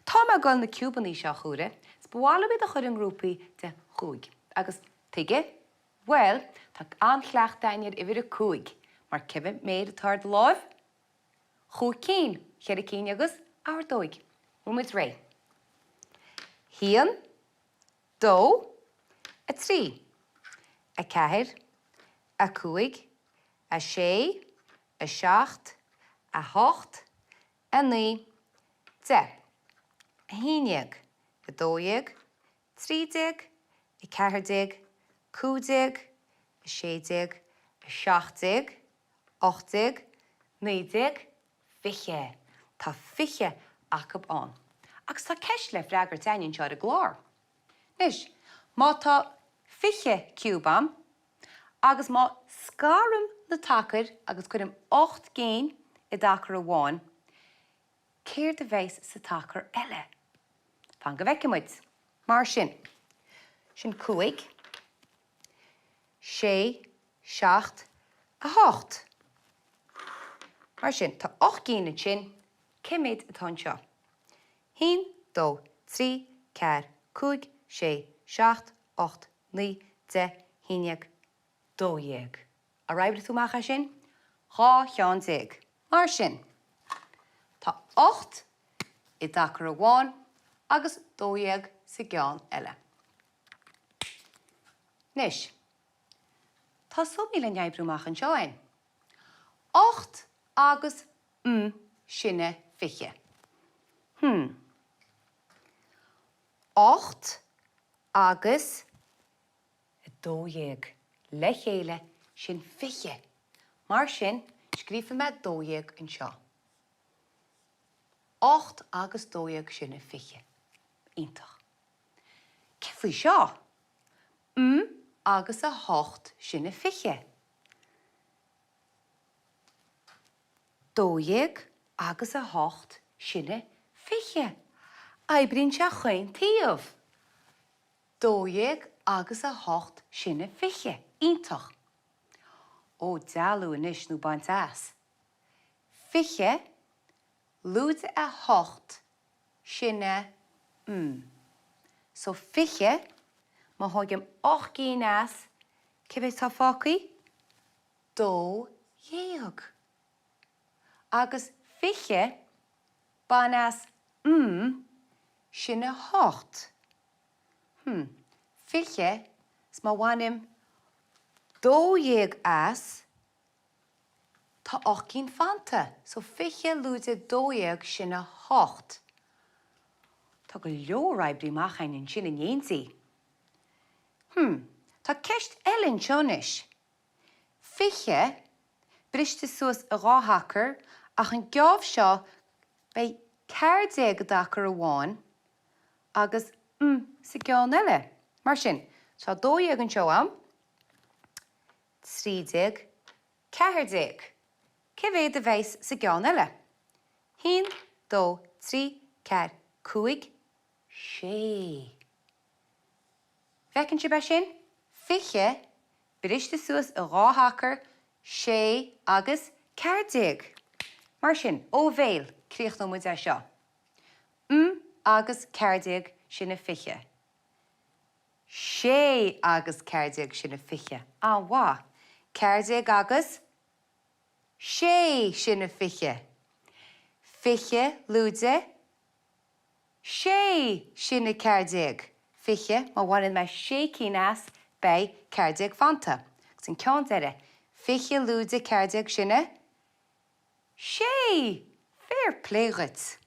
Táma gan na cúbaní seo chúra, bhála bit a chur an grúpaí de chúig. Agus tuige, bhfuil, tá anchleach dainir I bhir a cúig, mar cibh méad atá de láimh. Chúig cín, cheir a cín agus ordóg. Muid ré. Haon, dó, a trí, a ceathair, a cúig, a sé, a seacht, a hocht, a naoi, de. A híneag, a dóiag, trídeag, a ceathairdeag, cúdeag, a sédeag, a seachtdeag, ochdeag, naodeag, fiche. Tá fiche acab an. Agus tá ceist le freagar daininn seo a glár. Nis, má tá fiche cúbam, agus má scaram na tacair agus chuirim 8 géin I dachar amháin, céir de bheis sa tacair eile. Tá go bheicemuid, mar sin. Sin cúig, sé, seacht, a hocht. Mar sin, tá 8 géin in sin, cimid atá seo. Haon, dó, trí, ceathair, cúig, sé, seacht, ocht, naoi, de, híneag, dóiag. A raibh tú macha sin? Dhá cheann déag. Mar sin. Tá 8 I dachar amháin agus dóiag sa gceann eile. Nis, tá suimiú le neamhrúach an seo ain. 8 agus sinne fiche. 8 agus dóiag le chéile sin fiche. Mar sin, scrífa me dóiag an seo. 8 agus dóiag sinne fiche. Ítach. Cifú seo? Agus a hocht sinne fiche. Dóiag agus a hocht sinne fiche. Aibríonn se chuin taobh. Dóiag agus a hocht sinne fiche. Ítach. Ó dealú inis nó baint as. Fiche, lúide a hocht sinne So fiche, má thuigim 8 géin as, cibh tá fácaí? Dóiag. Agus fiche, ban as sinne hocht. Fiche, má bhainim dóiag as, tá 8 géin fanta. So fiche lúide dóiag sinne hocht. Tá go leor aibrí machain in sin in dhéantaí. Tá ceist eilinn seonis. Fiche, briste suas a ráthachar ach an gceamh seo bei 14 dachar amháin agus sa gceann eile. Mar sin, tá dóiag an seo am, trídeag, ceathairdeag. Cibh é de bheis sa gceann eile? Haon, dó, trí, ceathair, cúig, sé. Bhecinn si be sin? Fiche, briste suas a ráthachar, sé agus ceathairdeag. Mar sin, ó bhéal, críoch nó muid é seo. Agus ceathairdeag sinna fiche. Sé agus ceathairdeag sinna fiche. Bhá. Ceathairdeag agus sé sinna fiche. Fiche lúide sé sinna ceathairdeag. Fiche má bhaineann me sé cín as bei ceathairdeag fanta. Agus an ceann deire. Fiche lúide ceathairdeag sinna sé. Fair play, Ruth.